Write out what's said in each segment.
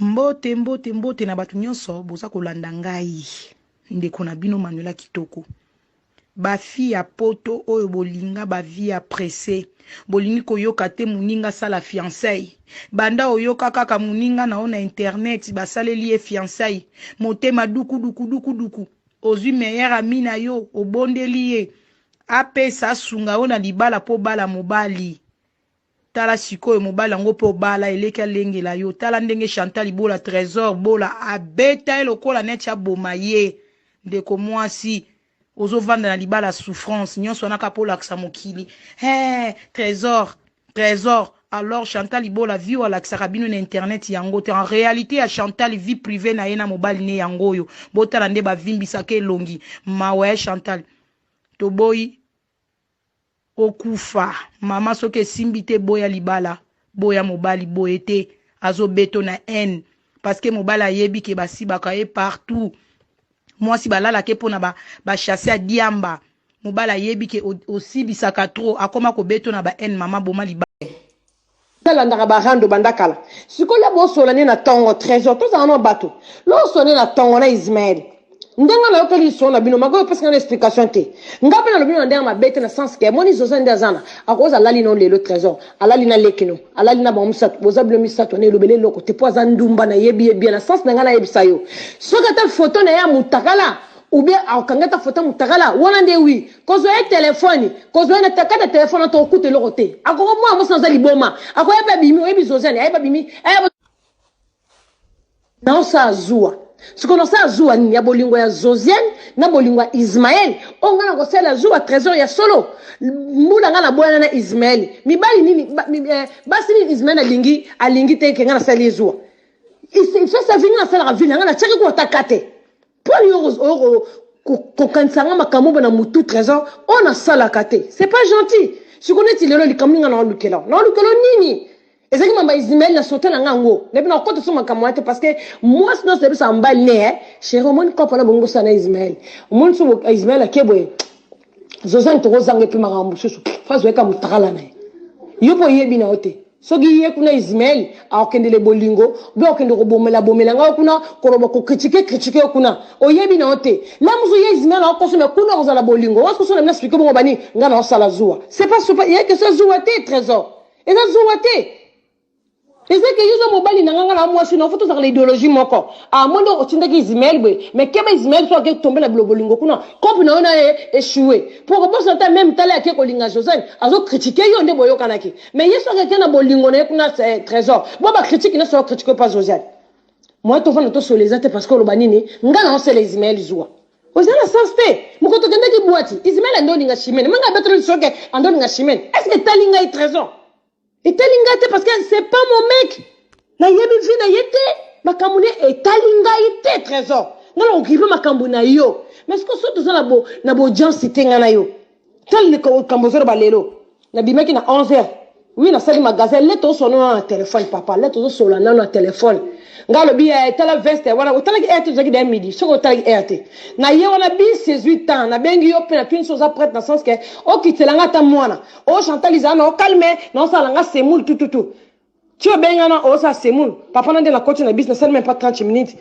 Mbote mbote mbote na batu nyonso boza kolanda ngai ndeko na bino Manuela Kitoko. Ba fi ya poto oyo bolinga ba vie ya pressé bolingi koyoka te muninga sala fiançailles banda oyoka kaka muninga na ona internet basaleli ye fiançailles motema duku ozwi meilleur ami na yo obondeli ye apesa sunga ona libala po bala mobali tala sikoyo mobali ngo po bala eleki alengela yo tala ndenge Chantal bola trésor bola abeta elokola net ya boma ye ndeko mwasi ozo vanda na libala souffrance nyonso na kapola ksa mokili trésor alors Chantal Ibola vie wala ksakabino na internet yango te en réalité ya Chantal vie privée na yena mobali ne yango yo botala nde ba vimbisa ke longi mawe Chantal toboyi okufa mama soke simbite boya libala boya mobali boyete azo beto na haine parce que mobala yebi ke basi bakaye partout. Moi si balala ke pona ba chasser a diamba mobala yebi ke aussi bisaka trop akoma ko beto na ba en mama boma liba tala ndaka ba rando bandakala sikola bo solani na tongo trésor to za no bato lo solani na tongo na Ismaël ndenga na yokeli so na bino mago parce que na explication te ngape na lobino ndenga mabete na sens ke moni zoza ndazana akoza lali no lelo trésor alali na lekino alali na ba musatu bozablo misato ne lobele loko te poza ndumba na yebi na sens nanga na yebisa yo soka ta photo na ya mutakala ou bien akangata photo mutakala wana nde wi kozo ya telefone kozo na takata telefone to okute loko te akoko mwa mo sanza liboma akoya ba bimi oyebi zozani ayeba bimi ayeba na osa azua ce qu'on a ça azua ni ya bolingo ya Zoziane na bolingo ya Ismaël onga na kosela azua trésor ya solo mbula ngana bwana na Ismaël mibali nini basi ni Ismaël alingi te kenga na sali azua il fait sa vie na sala ville ngana chaki ko takate pour yo ko kansanga makambo na mutu trésor on a sala kate c'est pas gentil ce qu'on est il est le kaminga na lukelo nini. Et c'est que mamba Ismaël na sauté na ngango. Ne bina koto soma kamwate parce que moi sinon c'est ça mbal né chéri mon kopa na bongo sana Ismaël. Mon so Ismaël akebwe. Zozan to rozange pe marambu susu. Fazo eka mutakala na. Yopo yebi na ote. Sogi ye kuna Ismaël akendele bolingo, be akende ko bomela nga kuna koroba ko critiquer kuna. O yebi na ote. La muzo ye Ismaël akosome kuna kozala bolingo. Wasko so na expliquer bongo bani ngana osala zuwa. C'est pas il que ça zuwa te trésor. Et ça zuwa te. Et c'est que yuzo mobali nanganga na mwasi na foto za l'idéologie moko a mondo otinda ki Ismaël bwe mais kema Ismaël so ke tomber na blobolingo kuna kopi na ona échoué pour que bossa ta même tala ke kolinga Joseph azo critiquer yo nde boyo kanaki mais yeso ke na bolingo na kuna trésor bo ba critique na so critique pas Joseph moi to fana to solezate parce que lo banini ngana on se les Ismaël zuwa ozana sensté mukoto kende ki boîte Ismaël andoni nga chimene manga betre so ke andoni nga chimene est-ce que talinga i trésor et talingate parce que c'est pas mon mec. Na yebi vi na yete makamune et talingate trésor. Ngalo okipe makambu na yo. Mais ce que so toza na bo audience tenga na yo. Tel le kambozero balelo. Na bimeki na 11h. Oui na sali magasin leto sono na téléphone papa leto solo na téléphone. Ngalo bi tala veste wana otala ki erte zaki da midi. Soko otala ki erte. Na ye wana bi 18 ans na bengi yo pe na pin chose après dans sens que o kitelanga ta mwana. O chantaliza na o calme na sala nga semoul tout. Tu benga na o sa semoul. Papa na de la coach na business même pas 30 minutes.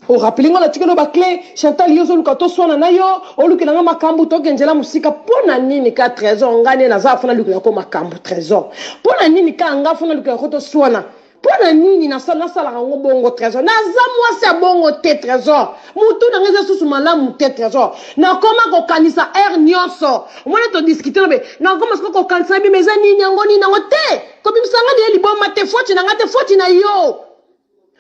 O rappelinga la tikelo ba clé Chantal yo zo luka to sona na yo o luka nga makambu to genjela musika pona nini ka trésor ngane na za funa luka ko makambu trésor. Pona nini ka nga funa luka ko to sona. Pona nini na sala ngo bongo trésor na za mwasi bongo te trésor mutu na ngeza susu malamu te trésor na koma ko kanisa nyonso mwana to discuter na koma ko kanisa bi meza nini ngo ni na ngote ko bi msanga de liboma te foti na ngate foti na yo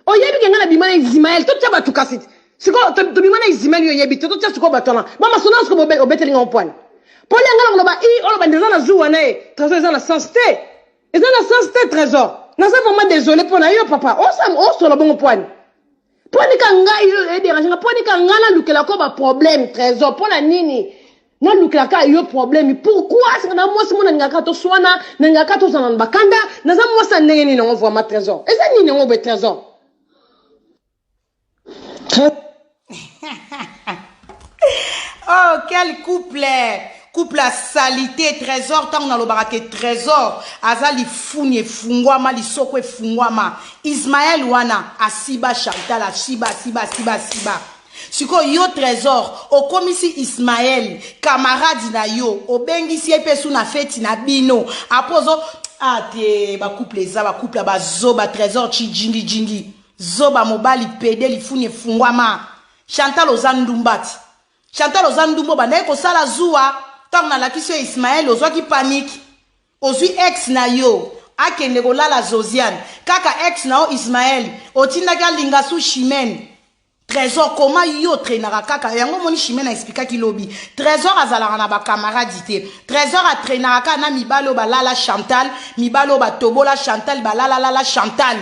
o yebi ke ngana bimana Ismaël to taba tukasiti siko to bimana Ismaël yo yebi to tya siko batona mama sona siko obeteli ngo point pole ngana ngo ba o ba ndeza na zuwa na trésor za na sensité eza na sensité trésor. Nous sommes vraiment désolés pour nous, papa. On se le bon point. Pour nous, quand on a dérangé, pour nous, quand on a un problème, trésor, pour la nini. Nous avons un problème. Pourquoi? C'est que nous avons un problème. Nous avons un problème. Nous avons un problème. Trésor. Et ça, nous avons un trésor. Oh, quel couple! couple la salité trésor tant na lobaka ke trésor azali funi fungwama lisoko fungwama Ismaël wana asiba Chantal asiba siba siko yo trésor okomisi Ismaël camarade na yo obengisi epesu na feti na bino apozo ate ba couple ba zoba trésor chi jingi zoba mobali pede lifuni fungwama Chantal ozandumbati Chantal ozandumbo banaye ko sala zuwa tant na lakisio Ismaël ozwa ki panique ozwi ex na yo akende kolala Josiane kaka ex na o Ismaël otindaka linga su Chimène trésor koma yo traînera kaka yango moni Chimène explica ki lobi trésor azalaka na ba camarade te trésor a traînera na mibalo balala Chantal mibalo batobola Chantal balala Chantal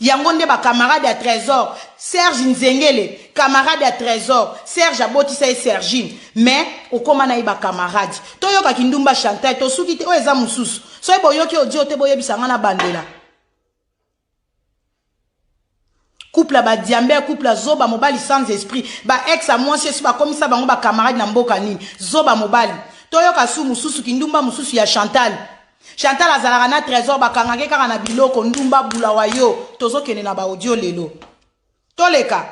yango nde ba camarade ya trésor Serge Nzengele camarade ya trésor Serge abotisa e Sergine mais okoma na iba camarade toyoka kindumba Chantal to suki te o eza mususu so ebo yoki odio te boyebisanga na bandela couple ba diambe couple zoba mobali sans esprit ba ex a moi c'est ba komisa bango ba camarade na mboka nini zoba mobali toyoka su mususu kindumba mususu ya Chantal Chantal azalaka na trésor bakangake kaka na biloko ndumba bula wayo tozokene na ba audio lelo toleka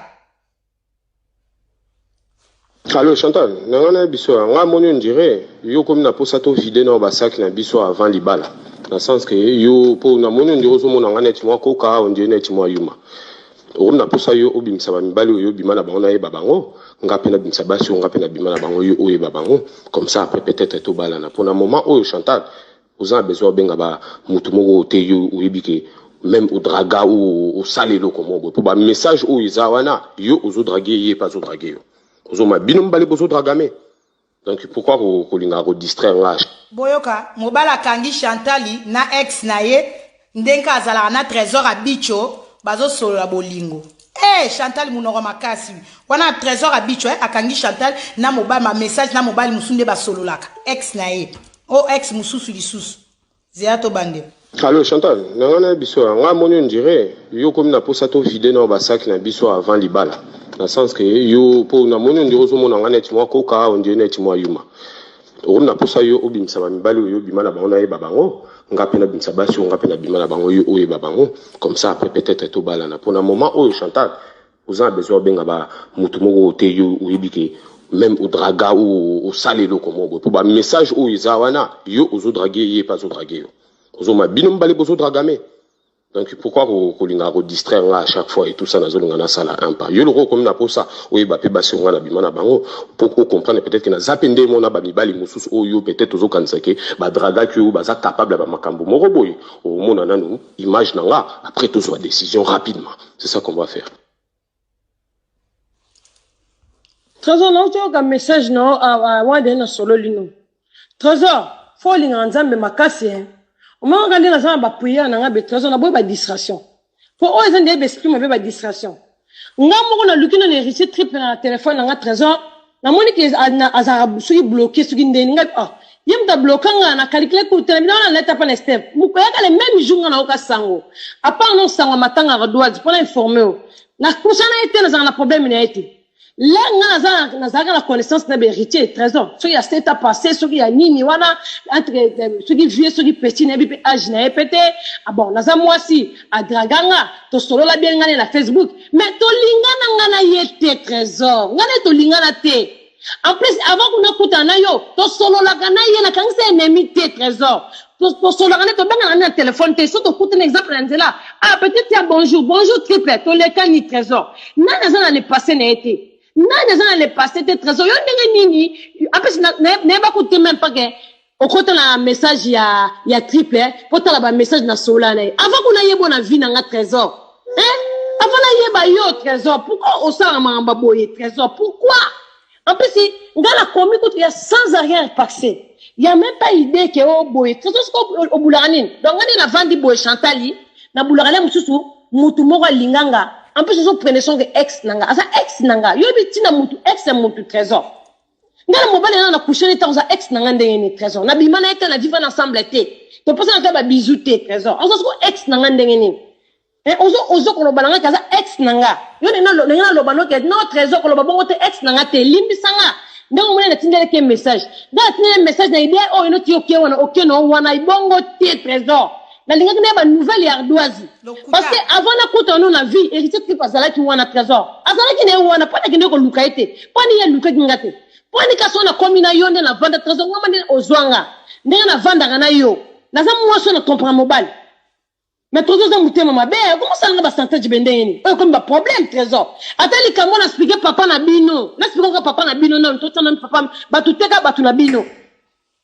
Allô Chantal, nangana biso nga moni on dirait yo comme na posa to vide na ba sac na biso avant libala dans sens que yo po na moni on dirait zo mona ngana timwa ko ka on dirait timwa yuma o na posa yo obimisa ba mibali yo bimana bango e babango nga pena bimisa basi nga pena bimana bango yo e babango comme ça après peut-être to bala na pour un moment oh Chantal vous avez besoin benga ba mutu moko te yo oyebike même au draga ou au salelo comme pour ba message ou izawana yo ozo draguer yé pas ozo draguer yo ozo ma binom bale bozo dragame donc pourquoi ko linga ko distraire nga boyoka mobala kangi Chantali na ex na ye ndenka azala na trésor abicho bazo solo la bolingo Chantal munoko makasi wana trésor abicho akangi Chantal na mobile ma message na mobile musunde ba solo laka ex na ye o ex mususu lisusu Zéato bande. Allô Chantal, nangana biso nga moni on dirait yo comme na posa to vide na ba sac na biso avant libala dans sens que yo po na moni on dirait zo mona ngana timwa ko ka on dirait timwa yuma o na posa yo obimisa ba mibali yo bimana bango e babango nga pena bimisa basi nga pena bimana bango yo e babango comme ça après peut-être to bala na pour un moment oh Chantal vous avez besoin benga ba mutu moko te yo oyebike même au draga ou au salelo comme pour ba message ou izawana yo ozo draguer yé pas ozo draguer yo ozo ma binom bale bozo dragame donc pourquoi ko linga ko distraire nga à chaque fois et tout ça na zolunga na sala un pas yo le comme na pour ça oui ba pe basi nga na bimana bango pour comprendre peut-être que na zapende mona ba mibali mususu o yo peut-être ozo kansake ba draga ki ou ba za capable ba makambo moko boy o mona nanu image na nga après tout soit décision rapidement c'est ça qu'on va faire. Trésor non tu as un message non à wande na solo lino Trésor faut linga nzambe makasi o ma ngandi na zamba prière na ngabe Trésor na boy ba distraction faut o ezande be exprime ba distraction ngamo na lukina na héritier triple na téléphone na Trésor na moni ke azara suki bloqué suki ndeni ngabe yem da bloquanga na calculer ko terminer na leta pa na step mukoyaka le même jour na oka sango à part non sango matanga ga doit pour informer na kusana ete na zana problème na ete là na la connaissance na héritier Trésor ce qui a state passé ce qui a nini wana entre ce qui vieux ce qui petit na bi âge na pété bon na za moi si a draganga to solo la bien ngane na Facebook mais to lingana ngana yete Trésor ngane to lingana te en plus avant qu'on akuta na yo to solo la kana yena kangse ennemi te Trésor to solo ngane to benga na téléphone te so to kuta un exemple nzela peut-être ya bonjour triple to le kani Trésor na za na le passé na été nani zana le passé te Trésor yo ndenge nini après na ba ko te même pas que au côté la message ya triple pour ta la message na sola na avant qu'on aille bona vie na Trésor avant na yeba yo Trésor pourquoi au sa mamba boye Trésor pourquoi en plus si ngala commis il y a sans arrière passé il y a même pas idée que au boye Trésor au boulanine donc on na vandi boye Chantali na boulangale mususu mutu moko linganga en plus ils ont pris son ex nanga asa ex nanga yo bi tina mutu ex mutu Trésor ngala mobali na coucher les temps za ex nanga ndenge Trésor na bi mana ete na vivre ensemble te to pesa na ba bisou te Trésor ozo ko ex nanga ndenge ni ozo ko lobalanga kaza ex nanga yo na lobano ke no Trésor ko lobabo te ex nanga te limbi sanga ndenge omoni natindelaki message nga natindeli message na idea oyo inoti oke wana oke no wana ibongo te trésor nalingaki na banouvelle ya ardoise parce que avant nakuta no na vie héritier trip azalaki wana trésor azalaki na ye wana mpo nakende koluka ye te mpo ani ye alukaki nga te mpo ani kasi ona komi na yo nde na vanda trésor ngama nde ozwanga ndenge navandaka na yo naza mwasi na comprend mobile mais trésor za mutema mabe komosalanga basantage bendenge nini oyo komi baproblème trésor ata likambo na explike papa na bino na explike ka papa na bino nano totana papa bato teka bato na bino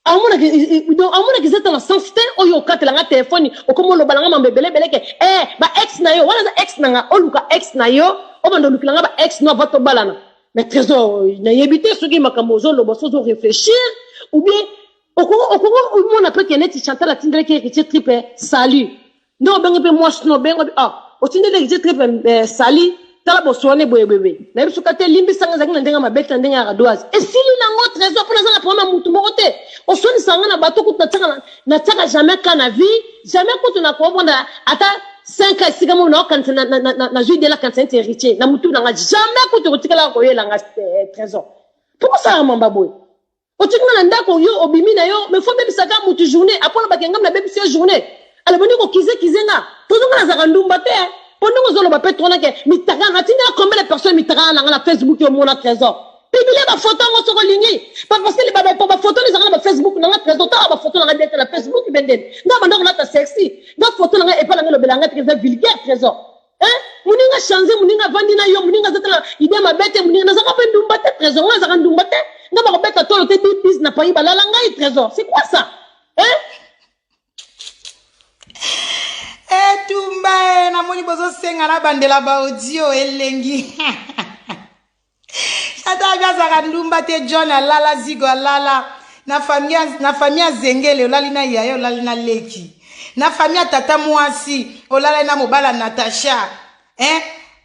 amonaki eza na sens te oyo okatelanga telefone okomolobalanga mambo ebelebeleke ba ex na yo wana za ex nanga oluka ex na yo obanda olukilanga ba ex no ava tobalana mais trésor nayebi te soki makambo ozoloba so ozoréfléchir ou bien okomona mpe ke neti chantal atindelaki héritier tripe salut nde obenge mpe mwasi no obengo otindeli héritier tripe sali tala bosone boyebebe nayebi soka te limbisanga ezalaki na ndenge ya mabete na ndenge ya radoise esili nango trésor mpo naza na problème ya mutu moko te osonisanga na bato kutu natiaka jamais ka na vie jamais kutu na koobonda ata 5 ans esika mo naokanisa na jui de la kanisa neti héritier na mutu nanga jamais kutu kotikalaka koyelanga trésor mpo kosalaka mamba boye otikinga na ndako yo obimi na yo mais fo bebisaka mutu journée apona bakengam na bebisi yo journée aleboni kokizekizenga tozonga nazaka ndumba te pendant que zoloba pe tronake mitaka natina combien de personnes mitaka na Facebook yo mona trésor publier ba photo ngo soko lingi parce que les baba po ba photo les na Facebook na trésor ta ba photo na direct na Facebook benden nga banda ko na sexy nga photo na e pa na lobelanga trésor vulgaire trésor muninga changer muninga vandi na yo muninga zatala idée mabete muninga na zaka pe ndumba te trésor nga zaka ndumba te nga ba ko beta tolo te bis na pa iba la ngai trésor c'est quoi ça Tumba na moni bozo senga na bandela ba audio elengi Ata gaza kandumba te John alala zigo alala na famia zengele olali na yayo olali na leki na famia tata mwasi olala na mobala Natasha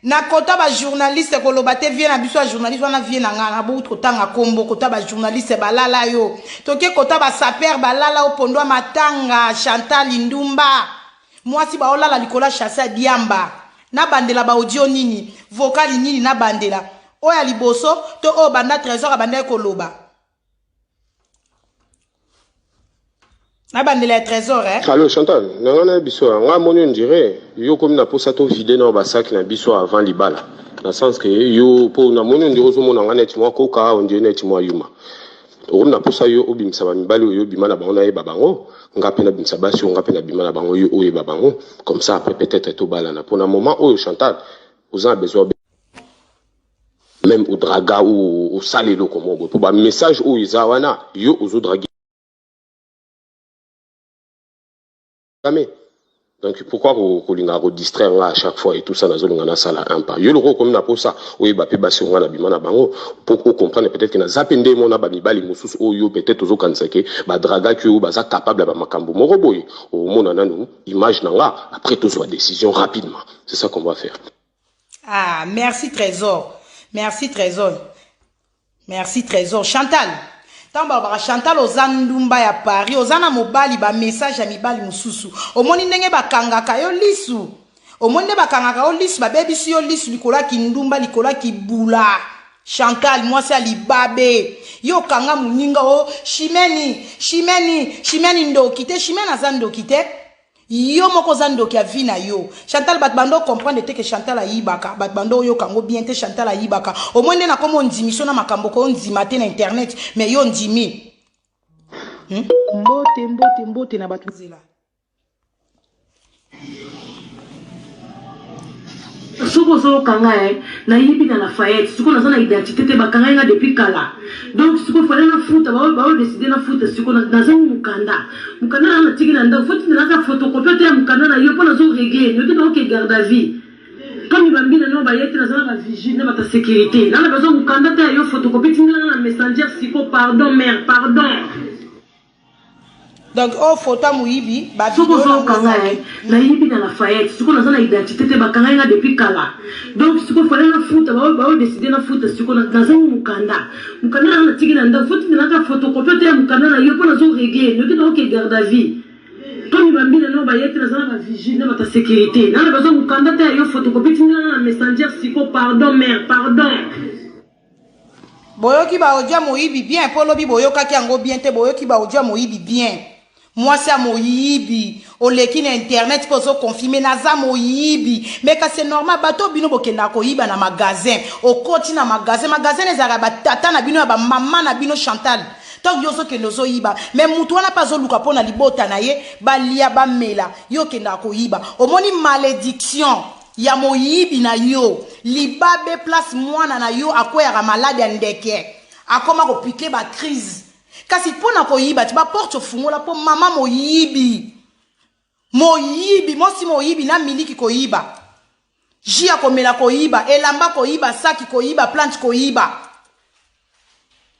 na kota ba journaliste koloba te vie na biso journaliste wana vie na ngana bo tanga kombo kota ba journaliste balala yo toke kota ba saper balala opondwa matanga Chantal Ndumba mwasi ba olala likola chassa diamba na bandela ba audio nini vocal nini na bandela oya liboso to o banda trésor abanda koloba na bandela trésor Allô Chantal nangana biso nga moni on dirait yo comme na posa to vider na ba sac na biso avant libala na sens que yo po na moni on dirait zo mona ngana ti mwa koka on dirait ti mwa yuma on na posa yo obimisa ba mibali yo bimana ba ona e babango nga pena bimisa basi nga pena bimana bango yo oye babango comme ça après peut-être to balana pour un moment oh Chantal vous avez besoin même au draga ou au salelo comme on pour ba message ou izawana yo ozo draguer jamais donc pourquoi ko linga ko distraire là à chaque fois et tout ça na zone ngana sala un pas yo le comme na pour ça oui ba pe basi ngana bimana bango pour comprendre peut-être que na zapende mon na ba mibali mususu oyo peut-être ozo kansake ba draga que ou ba za capable ba makambo moko boye au mona nanu image nanga après tout soit décision rapidement c'est ça qu'on va faire. Ah merci trésor Chantal tamba ba Chantal ozandumba ya Paris ozana mobali ba message ya mibali mususu omoni ndenge bakangaka yo lisu omoni bakangaka yo lisu ba bebisi yo lisu likola kindumba likola kibula Chantal moi c'est alibabe yo kanga muninga o shimeni ndokite shimena zandokite yo moko zandoki avina yo Chantal batbando comprendre te que Chantal ayibaka batbando yo kango bien te Chantal ayibaka au moins na comme on dimission na makambo ko ndimate na internet mais yo ndimi mbote na batuzela soko soko kanga na yibi na Lafayette soko na zona identité te bakanga nga depuis kala donc soko fallait na futa ba décider na futa soko na zangu mukanda na tiki na ndo futa na ka photocopie te mukanda na yo pona zo régler no te ok garde à vie comme bambi na no ba yete na zona ba vigile na ba sécurité na besoin mukanda te yo photocopie tinga na messenger siko pardon mère pardon. Donc oh photo muibi ba vidéo na yibi na Lafayette soko na zona identité te bakanga nga depuis kala donc soko fallait na futa ba décider na futa soko na zangu mukanda na tiki na ndo futa na ka photocopie te mukanda na yo pona zo régler no te ok garde à vie comme bambi na no ba yete na zona ba vigile na ba sécurité na besoin mukanda te yo photocopie tinga na messenger siko pardon mère pardon. Boyoki ba odia moyibi bien. Polobi boyoka ki ango bien te. Boyoki ba odia moyibi bien. Moi c'est moyibi. Oleki na internet pour se confirmer naza moyibi. Mais que c'est normal. Bato bino bokenda ko yiba na magasin. Okoti na magasin. Magasin ezara ba tata na bino ba maman na bino Chantal. Donc yoso ke nozo yiba. Mais mutu wana pas zo luka pona libota na ye. Ba lia ba mela. Yo kenda ko yiba. Omoni malédiction. Ya moyibi na yo. Libabe place mwana na yo. Akwe ya malade ya ndeke. Akoma ko piquer ba crise. Kasi pona ko yiba. Tiba porte fungola po mama moyibi. Moyibi. Mosi moyibi na miliki ko yiba. Jia ko mela ko yiba. Elamba ko yiba. Saki ko yiba. Plante ko yiba.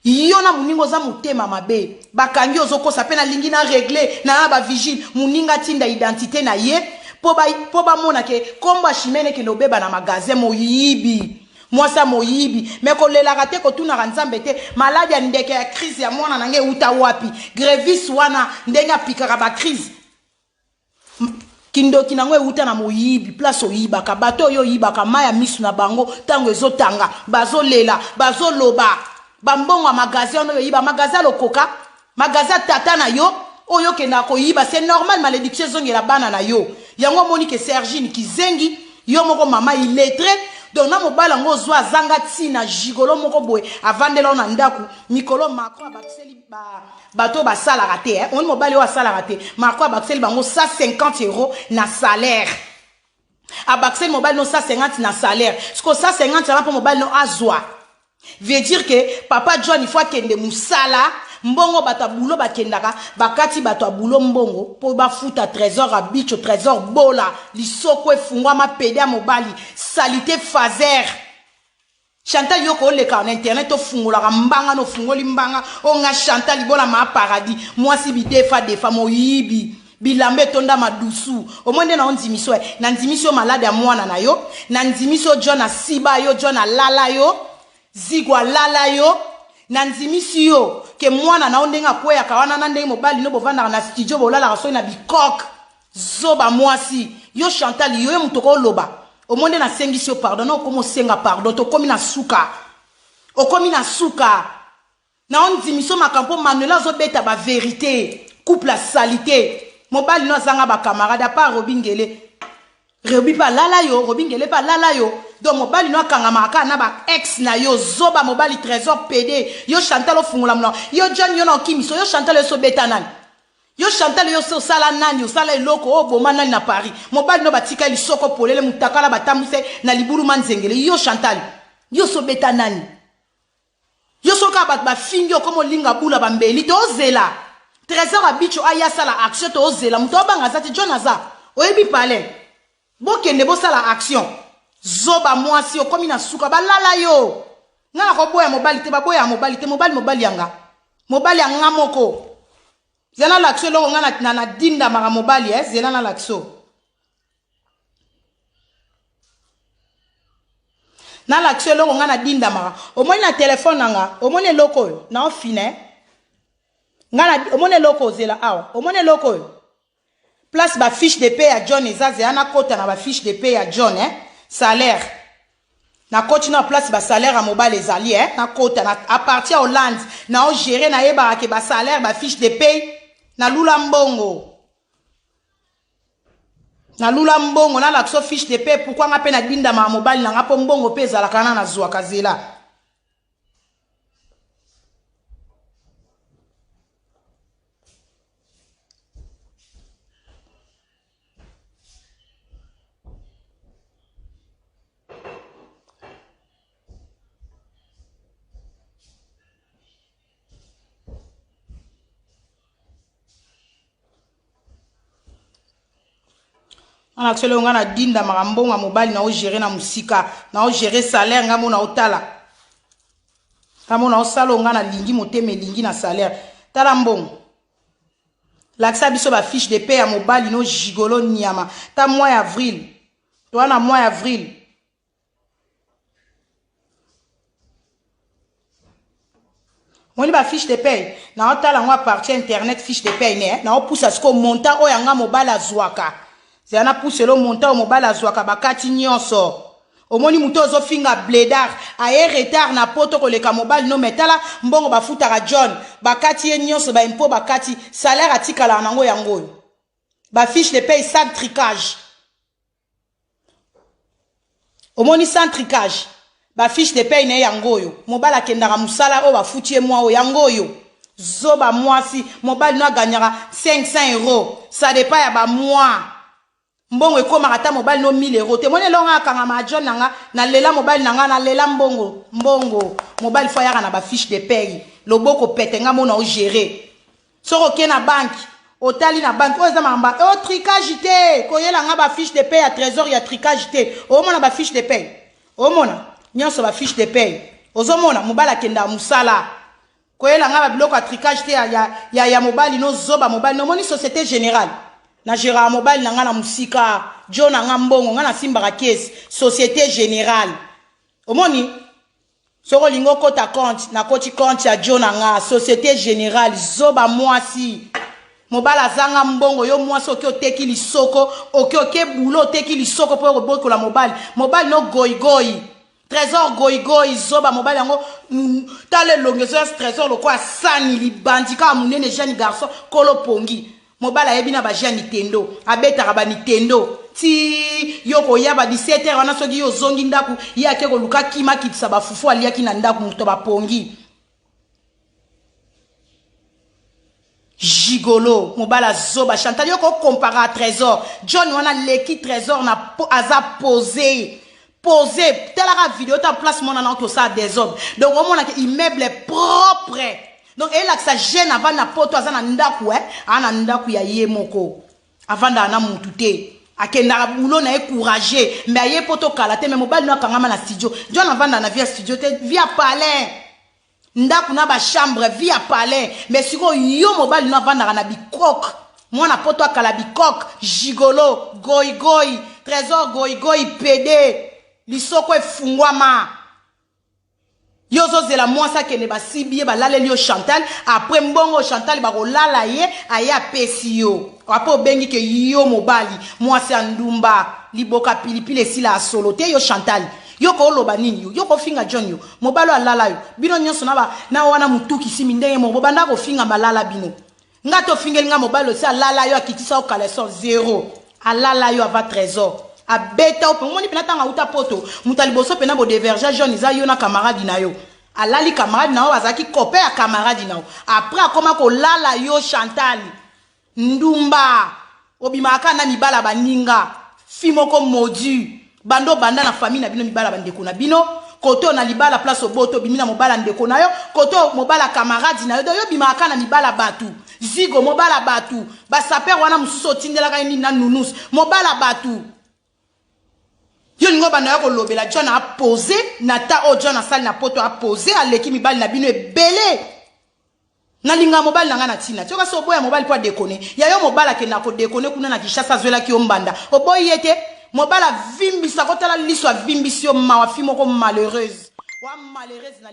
Yona muningo za mutema mabe. Bakangi ozoko sa pena lingi na regle. Na ba vigile. Muninga tinda identité na ye. Po ba mona ke. Komba shimene ke nobeba na magasin moyibi. Moi ça moyibi. Mais ko lela rate ko tuna ranzambe te. Malade ya ndeke ya crise ya mwana nange uta wapi. Grevis wana ndenga pikara ba crise. Kindo kinangwe uta na moyibi. Place oyiba. Ka bato yo yiba. Ka maya misu na bango. Tango ezo tanga. Bazo lela. Bazo loba. Bambongo magasin no yiba magasin lokoka magasin tata na yo oyo kenda ko yiba c'est normal malédiction zongi la bana na yo yango Monique Sergine kizengi yo moko mama illettré donc na mobala ngo zwa zanga tina jigolo moko boy avandela na ndaku mikolo Macron abakseli bato ba sala raté on mobali wa sala raté Macron abakseli bango 150 € na salaire abakseli mobali no 150 na salaire ce que 150 na pour mobali no azwa veut dire que papa John il faut kende musala mbongo batabulo bakendaka bakati bato bulo mbongo po bafuta trésor à bicho trésor bola lisoko efungwa mapede ya mobali salité fazer Chantal yoko leka en internet to fungola mbanga no fungoli mbanga onga Chantal libola ma paradis moi si bi defa moyibi bilambe tonda madusu omonde na ondimiso na ndimiso malade ya mwana na yo na ndimiso John asiba yo John alala yo zigwa lala yo na nzimisi yo ke mwana na ondenga kweya kawana na ndenge mobali no bovanda na studio bolala raso na bikok zoba mwasi yo Chantal yo mutoko loba omonde na sengisi yo pardon okomo senga pardon to komi na suka okomi na suka na onzimiso makampo Manuela zo beta ba vérité couple la salité mobali no zanga ba camarade pa Robingele Rebi pa lala yo, Robingele pa lala yo. Donc mobali no kanga maka na ba ex na yo zoba mobali trésor PD. Yo Chantal ofungula mno. Yo John yo na kimiso yo Chantal yo so betanan. Yo Chantal yo so sala nani yo sala eloko o boma nani na Paris. Mobali no batika lisoko polele mutakala batamuse na liburu manzengele. Yo Chantal yo so betanan. Yo so ka ba fingi komo linga bula bambeli to zela. Trésor abicho aya sala action to zela muto banga zati Jonaza. Oyebi pale. Bokende bosala action zoba mwasi okomi na suka balala yo ngana ko boya mobali te baboya mobali te mobali yanga moko zela l'action lo ngana na dinda mara mobali zela na l'action na l'action lo ngana dinda mara omoni na téléphone nanga omoni loko na ofine ngana omoni loko zela awa omoni loko place ba fiche de paie à John ezaze ana kota na ba fiche de paie à John salaire na koti na place ba salaire à mobile ezali na kota na à partir Hollande na o gérer na yeba ke ba salaire ba fiche de paie na lula mbongo na l'action fiche de paie pourquoi nga pe na dinda ma mobile na ngapo mbongo pe ezala kana na zwa kazela on a actuellement on a dinda marambonga mobile na o gérer na musika na o gérer salaire ngamo na otala kamo na osalo ngana lingi moteme lingi na salaire tala mbongo l'accès biso ba fiche de paie à mobile no gigolo nyama ta mois avril toi na mois avril on ba fiche de paie na otala ngwa partie internet fiche de paie ne na o pousse à ce qu'on monta o yanga mobile azwaka c'est un pousse le montant au mobile azwaka bakati nyonso omoni muto ozo finga blédard aye retard na poto koleka mobali no metala mbongo bafutaka John bakati ye nyonso ba impo bakati salaire atikala nango yango ba fiche de paye sans tricage omoni sans tricage ba fiche de paye ne yango yo mobali akendaka musala o bafuti ye mwa o yango yo zoba mwasi mobali no aganyaka 500 euros ça dépend ya ba mois mbongo ekoma ata mobali no 1000 euros te mone longa kanga ma John nanga na lela mobali nanga na lela mbongo mobali fa yaka na ba fiche de paye loboko petenga mona o gérer soko ke na banque otali na banque oza mamba o tricage te koyela nga ba fiche de paye à trésor ya tricage te o mona ba fiche de paye o mona nyonso ba fiche de paye ozo mona mobali akenda musala koyela nga ba biloko ya tricage te ya mobali no zoba mobali no moni société générale na gérard mobile na nga na musika John na nga mbongo nga na simbaka caisse société générale omoni soko lingo kota compte na koti compte ya John na nga société générale zoba mwasi mobile azanga mbongo yo mwasi oki oteki lisoko oki bulo oteki lisoko po roboko la mobile no goigoi trésor goigoi zoba mobile yango tale longueur trésor lo kwa sani libandika munene jeune garçon kolo pongi mobala yebina ba jeune Nintendo abetaka ba Nintendo ti yoko yaba 17h wana soki yo zongi ndaku yake ko luka kima kitsa ba fufu aliaki na ndaku muto ba pongi gigolo mobala zoba Chantal yoko compara à trésor John wana leki trésor na aza posé tela vidéo ta place mon na to ça désordre donc on mona que immeuble propre. Donc elle a sa gêne avant na poto azana ndaku ana ndaku ya yemoko avant da na mutute akenda bulo na encourager mais aye poto kala te mais mobile no kangama na studio John avant na via studio te via palais ndaku na ba chambre via palais mais siko yo mobile no avant na bikok moi na poto kala bikok gigolo goigoi trésor goigoi PD lisoko efungwama yozo zela mwasa kene ba sibie ba laleli yo Chantal après mbongo Chantal ba kolala ye aye apesi yo apo bengi ke yo mobali mwasi andumba liboka pilipili esila asolote yo Chantal yo ko loba nini yo ko finga John yo mobalo alala yo bino nyonso na wana mutuki simi ndenge mo banda ko finga balala bino ngato fingeli nga mobalo si alala yo akitisa o kaleson 0 alala yo ava trésor abeta ope moni pena tanga uta poto mutali boso pena bo diverger John iza yo na camarade na yo alali camarade na yo azaki copain ya camarade na yo après akoma ko lala yo Chantal ndumba obimaka na mibala baninga fimoko modu bando banda na famille na bino mibala bandeko na bino koto na libala place oboto bimina mobala ndeko na yo koto mobala camarade na yo do yo bimaka na mibala batu zigo mobala batu ba saper wana mususo tindela ka ni na nunus mobala batu yo lingo banda yako lobela John a posé nata o John a sali na poto a posé aleki mibali na bino ebele na linga mobali nanga na tina tioka so boya mobali po déconner ya yo mobala ke na ko déconner kuna na Kishasa zwela ki ombanda o boy yete mobala vimbisa kotala liso vimbisio mawa fimo ko malheureuse wa malheureuse na